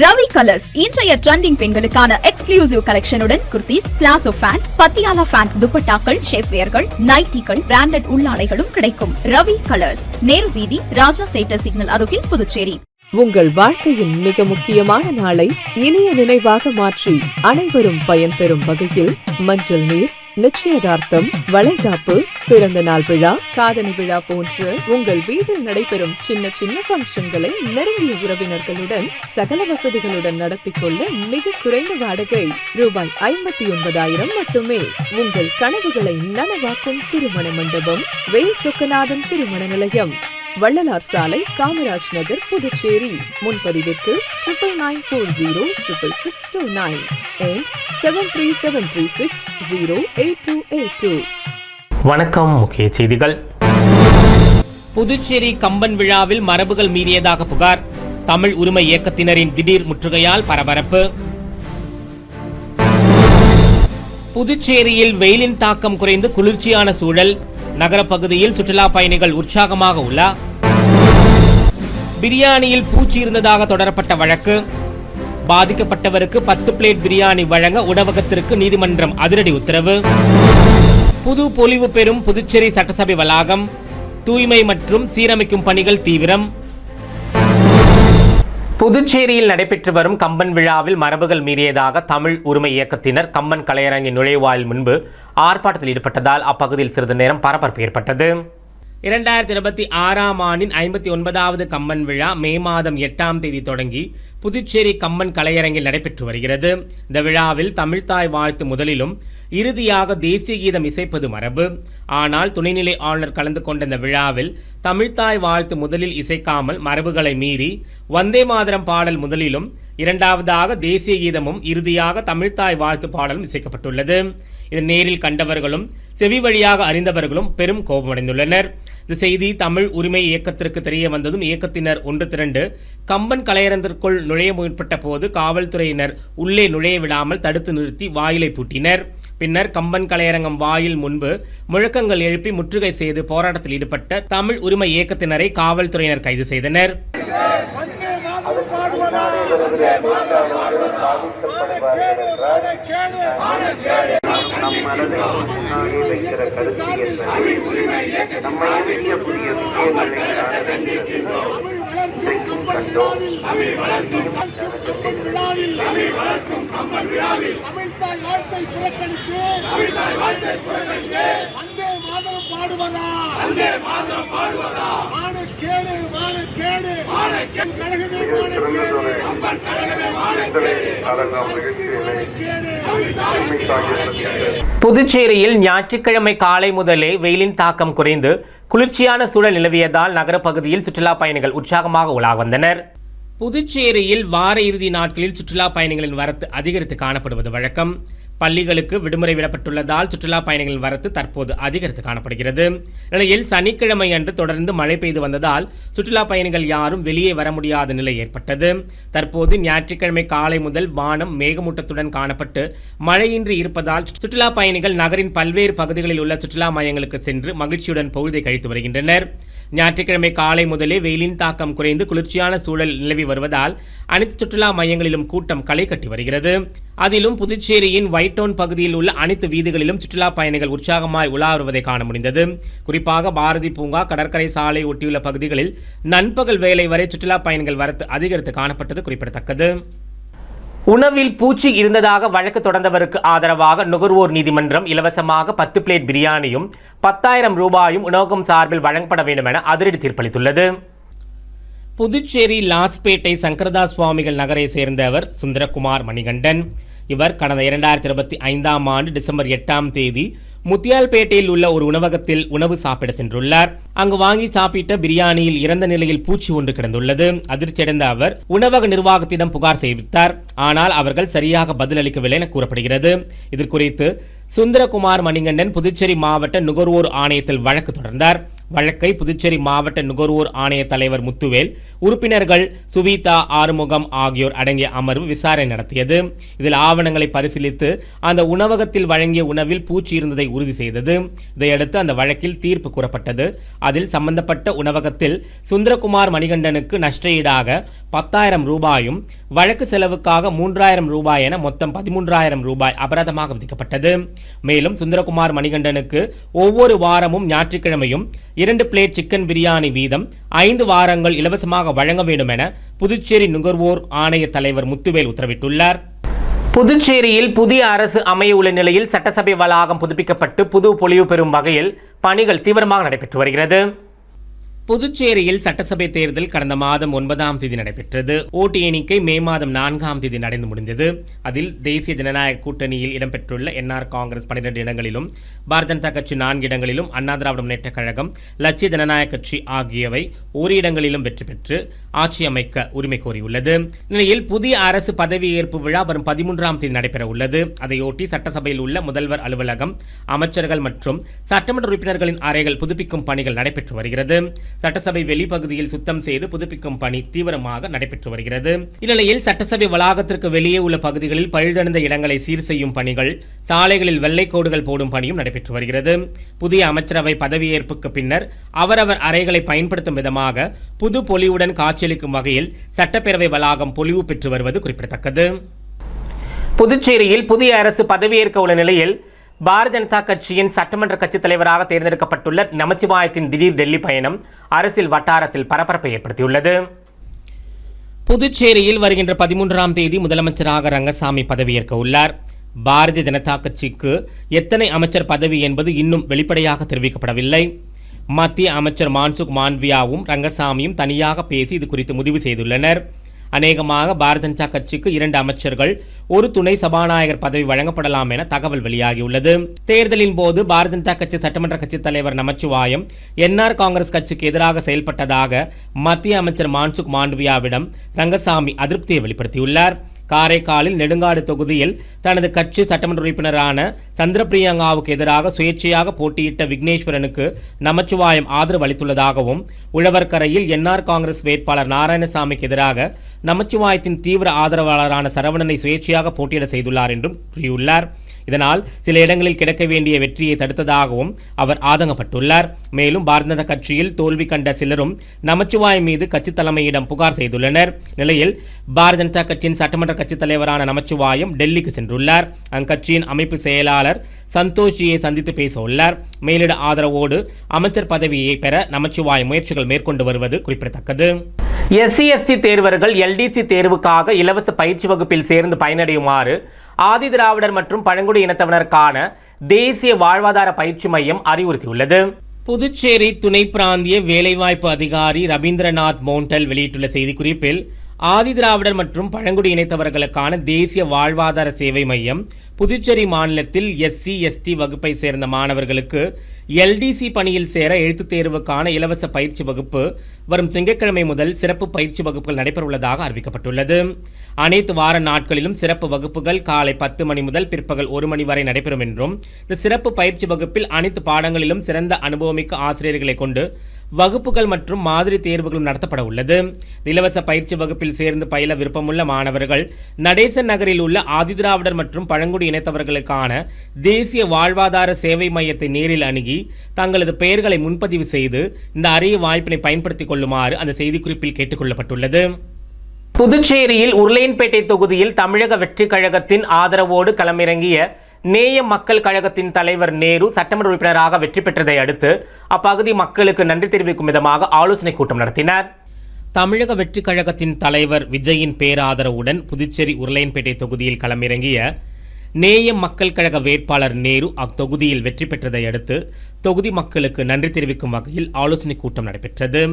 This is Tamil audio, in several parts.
ரவி கலர்ஸ் இன்றைய ட்ரெண்டிங் பெண்களுக்கான எக்ஸ்க்ளூசிவ் கலெக்ஷனுடன் kurtis, palazzo pant, Patiala pant, துப்பட்டாக்கள், ஷேப்வேர்கள், நைட்டிகள், பிராண்டட் உள்ளாடைகளும் கிடைக்கும். ரவி கலர்ஸ், நேரு வீதி, ராஜா தியேட்டர் சிக்னல் அருகில், புதுச்சேரி. உங்கள் வாழ்க்கையின் மிக முக்கியமான நாளை இனிய நினைவாக மாற்றி அனைவரும் பயன்பெறும் வகையில் மஞ்சள் நீர், நிச்சயதார்த்தம், வளைகாப்பு, பிறந்த நாள் விழா, காதணி விழா போன்ற உங்கள் வீட்டில் நடைபெறும் சின்ன சின்ன பங்கன்களை நெருங்கிய உறவினர்களுடன் சகல வசதிகளுடன் நடத்திக் கொள்ள மிக குறைந்த வாடகை ரூபாய் 59,000 மட்டுமே. உங்கள் கனவுகளை நனவாக்கும் திருமண மண்டபம் வேல் சொக்கநாதன் திருமண நிலையம், வள்ளலார் சாலை, காமராஜ் நகர், புதுச்சேரி. முன்பதிவிற்கு 99406629 and 7373608282. வணக்கம். முக்கிய செய்திகள். புதுச்சேரி கம்பன் விழாவில் மரபுகள் மீறியதாக புகார். தமிழ் உரிமை இயக்கத்தினரின் திடீர் முற்றுகையால் பரபரப்பு. புதுச்சேரியில் வெயிலின் தாக்கம் குறைந்து குளிர்ச்சியான சூழல். நகரப்பகுதியில் சுற்றுலா பயணிகள் உற்சாகமாக உள்ளார். பிரியாணியில் பூச்சி இருந்ததாக தொடரப்பட்ட வழக்கு. பாதிக்கப்பட்டவருக்கு 10 பிளேட் பிரியாணி வழங்க உணவகத்திற்கு நீதிமன்றம் அதிரடி உத்தரவு. புது பொலிவு பெறும் புதுச்சேரி சட்டசபை வளாகம். தூய்மை மற்றும் சீரமைக்கும் பணிகள் தீவிரம். புதுச்சேரியில் நடைபெற்று வரும் கம்பன் விழாவில் மரபுகள் மீறியதாக தமிழ் உரிமை இயக்கத்தினர் கம்பன் கலையரங்கின் நுழைவாயில் முன்பு ஆர்ப்பாட்டத்தில் ஈடுபட்டதால் அப்பகுதியில் சிறிது நேரம் பரபரப்பு ஏற்பட்டது. 2026 ஆண்டின் 59வது கம்பன் விழா மே மாதம் 8ஆம் தேதி தொடங்கி புதுச்சேரி கம்பன் கலையரங்கில் நடைபெற்று வருகிறது. இந்த விழாவில் தமிழ்தாய் வாழ்த்து முதலிலும் இறுதியாக தேசிய கீதம் இசைப்பது மரபு. ஆனால் துணைநிலை ஆளுநர் கலந்து கொண்ட இந்த விழாவில் தமிழ்தாய் வாழ்த்து முதலில் இசைக்காமல் மரபுகளை மீறி வந்தே மாதரம் பாடல் முதலிலும், இரண்டாவதாக தேசிய கீதமும், இறுதியாக தமிழ்தாய் வாழ்த்து பாடலும் இசைக்கப்பட்டுள்ளது. இதை நேரில் கண்டவர்களும் செவி வழியாக அறிந்தவர்களும் பெரும் கோபமடைந்துள்ளனர். இந்த செய்தி தமிழ் உரிமை இயக்கத்திற்கு தெரிய வந்ததும் இயக்கத்தினர் ஒன்று திரண்டு கம்பன் கலையரங்கிற்குள் நுழைய முற்பட்ட போது காவல்துறையினர் உள்ளே நுழைய விடாமல் தடுத்து நிறுத்தி வாயிலை பூட்டினர். பின்னர் கம்பன் கலையரங்கம் வாயில் முன்பு முழக்கங்கள் எழுப்பி முற்றுகை செய்து போராட்டத்தில் ஈடுபட்ட தமிழ் உரிமை இயக்கத்தினரை காவல்துறையினர் கைது செய்தனர். நம் மனதை முன்னாடி வைக்கிற கருத்து என்பது நம்மை அறியக்கூடிய விஷயங்களை கண்டோம். புதுச்சேரியில் ஞாயிற்றுக்கிழமை காலை முதலே வெயிலின் தாக்கம் குறைந்து குளிர்ச்சியான சூழல் நிலவியதால் நகரப்பகுதியில் சுற்றுலா பயணிகள் உற்சாகமாக உலா வந்தனர். புதுச்சேரியில் வார இறுதி நாட்களில் சுற்றுலா பயணிகளின் வரத்து அதிகரித்து காணப்படுவது வழக்கம். பள்ளிகளுக்கு விடுமுறை விடப்பட்டுள்ளதால் சுற்றுலா பயணிகளின் வரத்து தற்போது அதிகரித்து காணப்படுகிறது. நிலையில் சனிக்கிழமை அன்று தொடர்ந்து மழை பெய்து வந்ததால் சுற்றுலா பயணிகள் யாரும் வெளியே வர முடியாத நிலை ஏற்பட்டது. தற்போது ஞாயிற்றுக்கிழமை காலை முதல் வானம் மேகமூட்டத்துடன் காணப்பட்டு மழையின்றி இருப்பதால் சுற்றுலா பயணிகள் நகரின் பல்வேறு பகுதிகளில் உள்ள சுற்றுலா மையங்களுக்கு சென்று மகிழ்ச்சியுடன் பொழுதை கழித்து வருகின்றனர். ஞாயிற்றுக்கிழமை காலை முதலே வெயிலின் தாக்கம் குறைந்து குளிர்ச்சியான சூழல் நிலவி வருவதால் அனைத்து சுற்றுலா மையங்களிலும் கூட்டம் களை கட்டி வருகிறது. அதிலும் புதுச்சேரியின் ஒயிட் டவுன் பகுதியில் உள்ள அனைத்து வீதிகளிலும் சுற்றுலா பயணிகள் உற்சாகமாய் உலா வருவதை காண முடிந்தது. குறிப்பாக பாரதி பூங்கா, கடற்கரை சாலை ஒட்டியுள்ள பகுதிகளில் நண்பகல் வேளை வரை சுற்றுலா பயணிகள் வரத்து அதிகரித்து காணப்பட்டது குறிப்பிடத்தக்கது. உணவில் பூச்சி இருந்ததாக வழக்கு தொடர்ந்தவருக்கு ஆதரவாக நுகர்வோர் நீதிமன்றம் இலவசமாக 10 பிளேட் பிரியாணியும் 10,000 ரூபாயும் உணவகம் சார்பில் வழங்கப்பட வேண்டும் என அதிரடி தீர்ப்பளித்துள்ளது. புதுச்சேரி லாஸ்பேட்டை சங்கரதாஸ் சுவாமிகள் நகரை சேர்ந்தவர் சுந்தரகுமார் மணிகண்டன். இவர் கடந்த 2025ஆம் ஆண்டு டிசம்பர் 8ஆம் தேதி முத்தியால்பேட்டையில் உள்ள ஒரு உணவகத்தில் உணவு சாப்பிட சென்றுள்ளார். அங்கு வாங்கி சாப்பிட்ட பிரியாணியில் இறந்த நிலையில் பூச்சி ஒன்று கிடந்துள்ளது. அதிர்ச்சியடைந்த அவர் உணவக நிர்வாகத்திடம் புகார் செய்வித்தார். ஆனால் அவர்கள் சரியாக பதிலளிக்கவில்லை என கூறப்படுகிறது. இது குறித்து சுந்தரகுமார் மணிகண்டன் புதுச்சேரி மாவட்ட நுகர்வோர் ஆணையத்தில் வழக்கு தொடர்ந்தார். வழக்கை புதுச்சேரி மாவட்ட நுகர்வோர் ஆணைய தலைவர் முத்துவேல், உறுப்பினர்கள் சுவீதா, ஆறுமுகம் ஆகியோர் அடங்கிய அமர்வு விசாரணை நடத்தியது. இதில் ஆவணங்களை பரிசீலித்து அந்த உணவகத்தில் வழங்கிய உணவில் பூச்சி இருந்ததை உறுதி செய்தது. இதையடுத்து அந்த வழக்கில் தீர்ப்பு கூறப்பட்டது. அதில் சம்பந்தப்பட்ட உணவகத்தில் சுந்தரகுமார் மணிகண்டனுக்கு நஷ்டஈடாக 10,000 ரூபாயும் வழக்கு செலவுக்காக 3,000 ரூபாய் என மொத்தம் 13,000 ரூபாய் அபராதமாக விதிக்கப்பட்டது. மேலும் சுந்தரகுமார் மணிகண்டனுக்கு ஒவ்வொரு வாரமும் ஞாயிற்றுக்கிழமையும் 2 பிளேட் சிக்கன் பிரியாணி வீதம் 5 வாரங்கள் இலவசமாக வழங்க வேண்டும் என புதுச்சேரி நுகர்வோர் ஆணைய தலைவர் முத்துவேல் உத்தரவிட்டுள்ளார். புதுச்சேரியில் புதிய அரசு அமைய உள்ள நிலையில் சட்டசபை வளாகம் புதுப்பிக்கப்பட்டு புது பொலிவு பெறும் வகையில் பணிகள் தீவிரமாக நடைபெற்று வருகிறது. புதுச்சேரியில் சட்டசபை தேர்தல் கடந்த மாதம் 9ஆம் தேதி நடைபெற்றது. ஓட்டு எண்ணிக்கை மே மாதம் 4ஆம் தேதி நடந்து முடிந்தது. அதில் தேசிய ஜனநாயக கூட்டணியில் இடம்பெற்றுள்ள என்ஆர் காங்கிரஸ் 12 இடங்களிலும், பாரதிய ஜனதா கட்சி 4 இடங்களிலும், அண்ணா திராவிட முன்னேற்றக் கழகம், லட்சிய ஜனநாயக கட்சி ஆகியவை ஒரு இடங்களிலும் வெற்றி பெற்று ஆட்சி அமைக்க உரிமை கோரியுள்ளது. நிலையில் புதிய அரசு பதவியேற்பு விழா வரும் 13ஆம் தேதி நடைபெற உள்ளது. அதையொட்டி சட்டசபையில் உள்ள முதல்வர் அலுவலகம், அமைச்சர்கள் மற்றும் சட்டமன்ற உறுப்பினர்களின் அறைகள் புதுப்பிக்கும் பணிகள் நடைபெற்று வருகிறது. சட்டசபை வெளிப்பகுதியில் சுத்தம் செய்து புதுப்பிக்கும் பணி தீவிரமாக நடைபெற்று வருகிறது. இந்நிலையில் சட்டசபை வளாகத்திற்கு வெளியே உள்ள பகுதிகளில் பழுதடைந்த இடங்களை சீர் செய்யும் பணிகள், சாலைகளில் வெள்ளை கோடுகள் போடும் பணியும் நடைபெற்று வருகிறது. புதிய அமைச்சரவை பதவியேற்புக்கு பின்னர் அவரவர் அறைகளை பயன்படுத்தும் விதமாக புது பொலிவுடன் காட்சியளிக்கும் வகையில் சட்டப்பேரவை வளாகம் பொலிவு பெற்று வருவது குறிப்பிடத்தக்கது. புதுச்சேரியில் புதிய அரசு பதவியேற்க உள்ள நிலையில் பாரதிய ஜனதா கட்சியின் சட்டமன்ற கட்சித் தலைவராக தேர்ந்தெடுக்கப்பட்டுள்ள நமச்சிவாயத்தின் திடீர் டெல்லி பயணம் அரசியல் வட்டாரத்தில் பரபரப்பை ஏற்படுத்தியுள்ளது. புதுச்சேரியில் வருகின்ற 13ஆம் தேதி முதலமைச்சராக ரங்கசாமி பதவியேற்க உள்ளார். பாரதிய ஜனதா கட்சிக்கு எத்தனை அமைச்சர் பதவி என்பது இன்னும் வெளிப்படையாக தெரிவிக்கப்படவில்லை. மத்திய அமைச்சர் மான்சுக் மாண்வியாவும் ரங்கசாமியும் தனியாக பேசி இது குறித்து முடிவு செய்துள்ளனர். அநேகமாக பாரதிய ஜனதா கட்சிக்கு 2 அமைச்சர்கள், ஒரு துணை சபாநாயகர் பதவி வழங்கப்படலாம் என தகவல் வெளியாகியுள்ளது. தேர்தலின் போது பாரதிய ஜனதா கட்சி சட்டமன்ற கட்சித் தலைவர் நமச்சிவாயம் என்ஆர் காங்கிரஸ் கட்சிக்கு எதிராக செயல்பட்டதாக மத்திய அமைச்சர் மான்சுக் மாண்வியாவிடம் ரங்கசாமி அதிருப்தியை வெளிப்படுத்தியுள்ளார். காரைக்காலில் நெடுங்காடு தொகுதியில் தனது கட்சி சட்டமன்ற உறுப்பினரான சந்திரபிரியங்காவுக்கு எதிராக சுயேட்சையாக போட்டியிட்ட விக்னேஸ்வரனுக்கு நமச்சிவாயம் ஆதரவு அளித்துள்ளதாகவும், உழவர்கரையில் என்ஆர் காங்கிரஸ் வேட்பாளர் நாராயணசாமிக்கு எதிராக நமச்சிவாயத்தின் தீவிர ஆதரவாளரான சரவணனை சுயேட்சையாக போட்டியிட செய்துள்ளார் என்றும் கூறியுள்ளார். இதனால் சில இடங்களில் கிடைக்க வேண்டிய வெற்றியை தடுத்ததாகவும் அவர் ஆதங்கப்பட்டுள்ளார். மேலும் பாரதிய ஜனதா கட்சியில் தோல்வி கண்ட சிலரும் நமச்சிவாயம் மீது கட்சி தலைமையிடம் புகார் செய்துள்ளனர். நிலையில் பாரதிய ஜனதா கட்சியின் சட்டமன்ற கட்சித் தலைவரான நமச்சிவாயம் டெல்லிக்கு சென்றுள்ளார். அக்கட்சியின் அமைப்பு செயலாளர் சந்தோஷியை சந்தித்து பேச உள்ளார். மேலிட ஆதரவோடு அமைச்சர் பதவியை பெற நமச்சிவாயம் முயற்சிகள் மேற்கொண்டு வருவது குறிப்பிடத்தக்கது. SC/ST தேர்வர்கள் LDC தேர்வுக்காக இலவச பயிற்சி வகுப்பில் சேர்ந்து பயனடையுமாறு ஆதி திராவிடர் மற்றும் பழங்குடி இனத்தவனருக்கான தேசிய வாழ்வாதார பயிற்சி மையம் அறிவுறுத்தியுள்ளது. புதுச்சேரி துணை பிராந்திய வேலைவாய்ப்பு அதிகாரி ரவீந்திரநாத் மோண்டல் வெளியிட்டுள்ள செய்திக்குறிப்பில், ஆதி திராவிடர் மற்றும் பழங்குடி இனத்தவர்களுக்கான தேசிய வாழ்வாதார சேவை மையம் புதுச்சேரி மாநிலத்தில் SC/ST வகுப்பை சேர்ந்த மாணவர்களுக்கு LDC பணியில் சேர எழுத்துத் தேர்வுக்கான இலவச பயிற்சி வகுப்பு வரும் திங்கட்கிழமை முதல் சிறப்பு பயிற்சி வகுப்புகள் நடைபெறவுள்ளதாக அறிவிக்கப்பட்டுள்ளது. அனைத்து வார நாட்களிலும் சிறப்பு வகுப்புகள் காலை 10 மணி முதல் பிற்பகல் 1 மணி வரை நடைபெறும் என்றும், இந்த சிறப்பு பயிற்சி வகுப்பில் அனைத்து பாடங்களிலும் சிறந்த அனுபவமிக்க ஆசிரியர்களை கொண்டு வகுப்புகள் மற்றும் மாதிரி தேர்வுகளும் நடத்தப்பட உள்ளது. இலவச பயிற்சி வகுப்பில் சேர்ந்து பயில விருப்பமுள்ள மாணவர்கள் நடேசன் நகரில் உள்ள ஆதிதிராவிடர் மற்றும் பழங்குடி இனத்தவர்களுக்கான தேசிய வாழ்வாதார சேவை மையத்தை நேரில் அணுகி தங்களது பெயர்களை முன்பதிவு செய்து இந்த அரிய வாய்ப்பினை பயன்படுத்திக் கொள்ளுமாறு அந்த செய்திக்குறிப்பில் கேட்டுக் கொள்ளப்பட்டுள்ளது. புதுச்சேரியில் உருளையன்பேட்டை தொகுதியில் தமிழக வெற்றி கழகத்தின் ஆதரவோடு களமிறங்கிய நேயம் மக்கள் கழகத்தின் தலைவர் நேரு சட்டமன்ற உறுப்பினராக வெற்றி பெற்றதை அடுத்து அப்பகுதி மக்களுக்கு நன்றி தெரிவிக்கும் விதமாக ஆலோசனை கூட்டம் நடத்தினார். தமிழக வெற்றி கழகத்தின் தலைவர் விஜயின் பேராதரவுடன் புதுச்சேரி உருளையன்பேட்டை தொகுதியில் களமிறங்கிய நேயம் மக்கள் கழக வேட்பாளர் நேரு அத்தொகுதியில் வெற்றி பெற்றதை அடுத்து தொகுதி மக்களுக்கு நன்றி தெரிவிக்கும் வகையில் ஆலோசனை கூட்டம் நடைபெற்றது.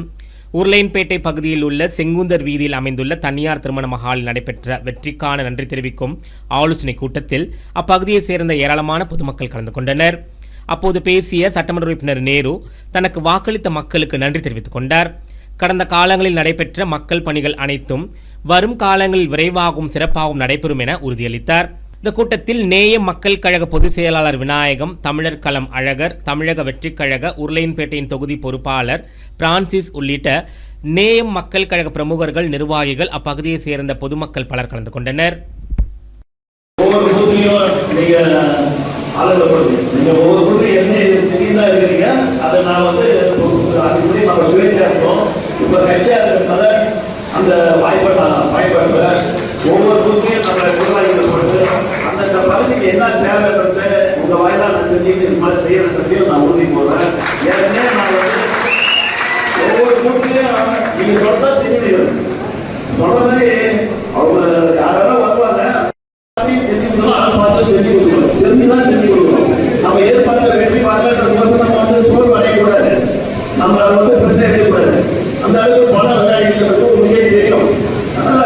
உருளையன்பேட்டை பகுதியில் உள்ள செங்குந்தர் வீதியில் அமைந்துள்ள தனியார் திருமண மஹாலில் நடைபெற்ற வெற்றிக்கான நன்றி தெரிவிக்கும் ஆலோசனை கூட்டத்தில் அப்பகுதியைச் சேர்ந்த ஏராளமான பொதுமக்கள் கலந்து கொண்டனர். அப்போது பேசிய சட்டமன்ற உறுப்பினர் நேரு தனக்கு வாக்களித்த மக்களுக்கு நன்றி தெரிவித்துக் கொண்டார். கடந்த காலங்களில் நடைபெற்ற மக்கள் பணிகள் அனைத்தும் வரும் காலங்களில் விரைவாகவும் சிறப்பாகவும் நடைபெறும் என உறுதியளித்தார். இந்த கூட்டத்தில் நேயம் மக்கள் கழக பொதுச் செயலாளர் விநாயகம், தமிழர் களம் அழகர், தமிழக வெற்றிக் கழக உருளையன்பேட்டையின் தொகுதி பொறுப்பாளர் பிரான்சிஸ் உள்ளிட்ட நேயம் மக்கள் கழக பிரமுகர்கள், நிர்வாகிகள், அப்பகுதியை சேர்ந்த பொதுமக்கள் பலர் கலந்து கொண்டனர். ஒவ்வொரு போய் நம்ம சுயேட்சையா இருந்தோம். இப்ப கட்சியா இருக்கிறதுனால அந்த வாய்ப்பை நான் பயன்படுத்துறேன். ஒவ்வொரு பூத்தையும் நம்ம நிர்வாகிகளை கொடுத்து அந்தந்த பகுதிக்கு என்ன தேவைன்றத உங்க வாயிலா நான் தெரிஞ்சுக்கிட்டு இது மாதிரி செய்யறதையும் நான் உறுதி போடுறேன். ஏற்கனவே நான் வந்து ஒவ்வொரு பூத்தையும் நீங்க சொல்றதா செஞ்சு சொல்ற மாதிரி அவங்க யாராவது வருவாங்க, செஞ்சு கொடுக்கணும், அதை பார்த்து செஞ்சு கொடுக்கணும், தெரிஞ்சுதான் செஞ்சு கொடுக்கணும். நம்ம எதிர்பார்த்த வெற்றி பார்க்கறதுக்கோசம் நம்ம வந்து சோர்வு அடையக்கூடாது, நம்ம வந்து பிரச்சனை எடுக்கக்கூடாது. அந்த அளவுக்கு பண விளையாடுறது உங்களுக்கே தெரியும். அதனால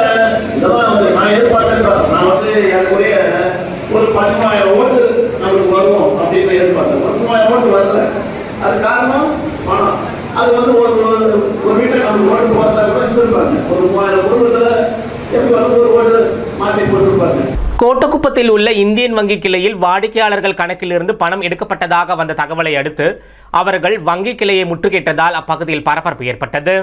இதெல்லாம் வந்து நான் எதிர்பார்த்தேன். நான் வந்து எனக்குரிய ஒரு 10,000 ஓட்டு நம்மளுக்கு வரும் அப்படின்னு எதிர்பார்த்தேன். 10,000 ஓட்டு வரல. அது காரணம் பணம். அது வந்து ஒரு வீட்டை நம்ம ஓட்டு போகிறதா கூட இருந்திருப்பாங்க. ஒரு 3,000 குடும்பத்தில் எப்படி வந்து ஒரு ஓட்டு மாற்றி போட்டிருப்பாங்க. கோட்டக்குப்பத்தில் உள்ள இந்தியன் வங்கி கிளையில் வாடிக்கையாளர்கள் கணக்கிலிருந்து பணம் எடுக்கப்பட்டதாக வந்த தகவலை அடுத்து அவர்கள் வங்கி கிளையை முற்றுகையிட்டதால் அப்பகுதியில் பரபரப்பு ஏற்பட்டது.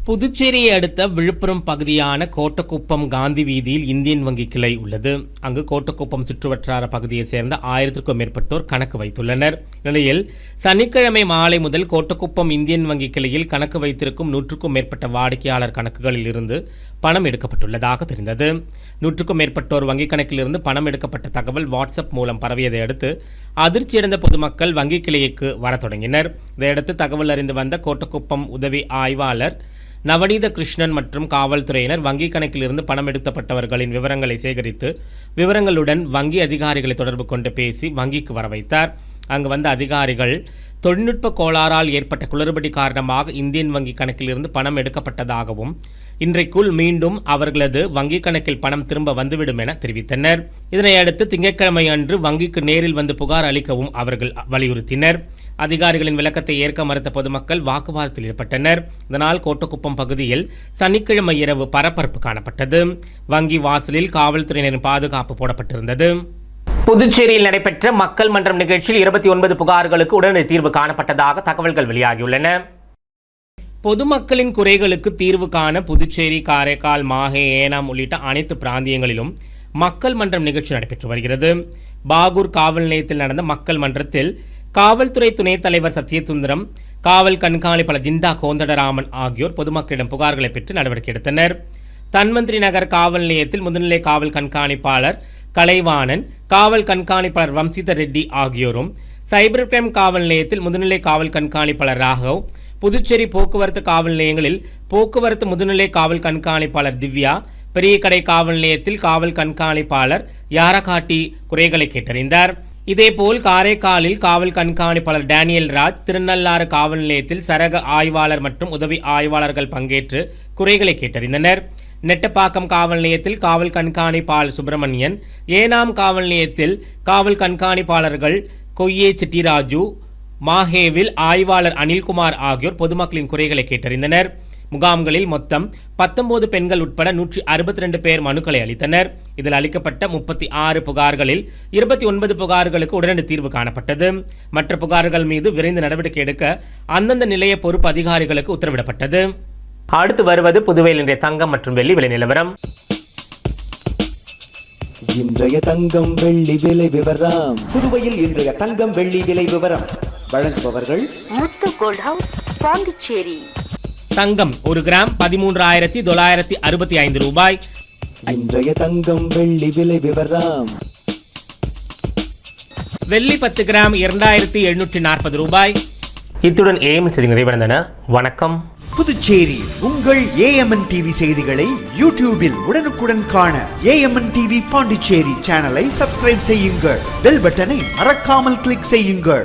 புதுச்சேரியை அடுத்த விழுப்புரம் பகுதியான கோட்டக்குப்பம் காந்தி வீதியில் இந்தியன் வங்கி கிளை உள்ளது. அங்கு கோட்டக்குப்பம் சுற்றுவட்டார பகுதியைச் சேர்ந்த 1000க்கும் மேற்பட்டோர் கணக்கு வைத்துள்ளனர். நிலையில் சனிக்கிழமை மாலை முதல் கோட்டக்குப்பம் இந்தியன் வங்கி கிளையில் கணக்கு வைத்திருக்கும் 100க்கும் மேற்பட்ட வாடிக்கையாளர் கணக்குகளில் இருந்து பணம் எடுக்கப்பட்டுள்ளதாக தெரிந்தது. 100க்கும் மேற்பட்டோர் வங்கிக் கணக்கிலிருந்து பணம் எடுக்கப்பட்ட தகவல் வாட்ஸ்அப் மூலம் பரவியதை அடுத்து அதிர்ச்சியடைந்த பொதுமக்கள் வங்கி கிளைக்கு வர தொடங்கினர். இதையடுத்து தகவல் அறிந்து வந்த கோட்டக்குப்பம் உதவி ஆய்வாளர் நவநீத கிருஷ்ணன் மற்றும் காவல்துறையினர் வங்கி கணக்கிலிருந்து பணம் எடுக்கப்பட்டவர்களின் விவரங்களை சேகரித்து விவரங்களுடன் வங்கி அதிகாரிகளை தொடர்பு கொண்டு பேசி வங்கிக்கு வர வைத்தார். அங்கு வந்த அதிகாரிகள் தொழில்நுட்ப கோளாறால் ஏற்பட்ட குளறுபடி காரணமாக இந்தியன் வங்கி கணக்கிலிருந்து பணம் எடுக்கப்பட்டதாகவும் இன்றைக்குள் மீண்டும் அவர்களது வங்கி கணக்கில் பணம் திரும்ப வந்துவிடும் என தெரிவித்தனர். இதனையடுத்து திங்கட்கிழமை அன்று வங்கிக்கு நேரில் வந்து புகார் அளிக்கவும் அவர்கள் வலியுறுத்தினர். அதிகாரிகளின் விளக்கத்தை ஏற்க மறுத்த பொதுமக்கள் வாக்குவாதத்தில் ஈடுபட்டனர். இதனால் கோட்டக்குப்பம் பகுதியில் சனிக்கிழமை இரவு பரபரப்பு காணப்பட்டது. வங்கி வாசலில் காவல்துறையினரின் பாதுகாப்பு போடப்பட்டிருந்தது. புதுச்சேரியில் நடைபெற்ற மக்கள் மன்றம் நிகழ்ச்சியில் 29 புகார்களுக்கு உடனடி தீர்வு காணப்பட்டதாக தகவல்கள் வெளியாகியுள்ளன. பொதுமக்களின் குறைகளுக்கு தீர்வு காண புதுச்சேரி, காரைக்கால், மாஹே, ஏனாம் உள்ளிட்ட அனைத்து பிராந்தியங்களிலும் மக்கள் மன்றம் நிகழ்ச்சி நடைபெற்று வருகிறது. பாகூர் காவல் நிலையத்தில் நடந்த மக்கள் மன்றத்தில் காவல்துறை துணைத் தலைவர் சத்யசுந்தரம், காவல் கண்காணிப்பாளர் ஜிந்தா கோந்தடராமன் ஆகியோர் பொதுமக்களிடம் புகார்களை பெற்று நடவடிக்கை எடுத்தனர். தன்வந்திரி நகர் காவல் நிலையத்தில் முதுநிலை காவல் கண்காணிப்பாளர் கலைவாணன், காவல் கண்காணிப்பாளர் வம்சிதர் ரெட்டி ஆகியோரும், சைபர் கிரைம் காவல் நிலையத்தில் முதுநிலை காவல் கண்காணிப்பாளர் ராகவ், புதுச்சேரி போக்குவரத்து காவல் நிலையங்களில் போக்குவரத்து முதுநிலை காவல் கண்காணிப்பாளர் திவ்யா, பெரிய கடை காவல் நிலையத்தில் காவல் கண்காணிப்பாளர் யாரகாட்டி குறைகளை கேட்டறிந்தார். இதேபோல் காரைக்காலில் காவல் கண்காணிப்பாளர் டேனியல் ராஜ், திருநள்ளாறு காவல் நிலையத்தில் சரக ஆய்வாளர் மற்றும் உதவி ஆய்வாளர்கள் பங்கேற்று குறைகளை கேட்டறிந்தனர். நெட்டப்பாக்கம் காவல் நிலையத்தில் காவல் கண்காணிப்பாளர் சுப்பிரமணியன், ஏனாம் காவல் நிலையத்தில் காவல் கண்காணிப்பாளர்கள் கொய்யே சிட்டிராஜு, மாஹேவில் ஆய்வாளர் அனில்குமார் ஆகியோர் பொதுமக்களின் குறைகளை கேட்டறிந்தனர். முகாம்களில் மொத்தம் 19 பெண்கள் உட்பட 162 பேர் மனுக்களை அளித்தனர். இதில் அளிக்கப்பட்ட 36 புகார்களில் 29 புகார்களுக்கு உடனடி தீர்வு காணப்பட்டது. மற்ற புகார்கள் மீது விரைந்து நடவடிக்கை எடுக்க அந்தந்த நிலைய பொறுப்பு அதிகாரிகளுக்கு உத்தரவிடப்பட்டது. அடுத்து வருவது புதுவையில் இன்றைய தங்கம் மற்றும் வெள்ளி விலை நிலவரம். இன்றைய தங்கம் வெள்ளி விலை விவரம். புதுவையில் இன்றைய தங்கம் வெள்ளி விலை விவரம் வழங்குபவர்கள் முத்து கோல்ட் ஹவுஸ், பாண்டிச்சேரி. தங்கம் 1 கிராம் 13,965 ரூபாய். இன்றைய தங்கம் வெள்ளி விலை விவரம். வெள்ளி 10 கிராம் 2,740 ரூபாய். இத்துடன் ஏஎம்என் செய்திகள் நிறைவடைந்தன. வணக்கம். புதுச்சேரி உங்கள் ஏஎம்என் டிவி செய்திகளை யூடியூபில் உடனுக்குடன் காண ஏஎம்என் டிவி பாண்டிச்சேரி சேனலை சப்ஸ்கிரைப் செய்யுங்கள். பெல் பட்டனை மறக்காமல் கிளிக் செய்யுங்கள்.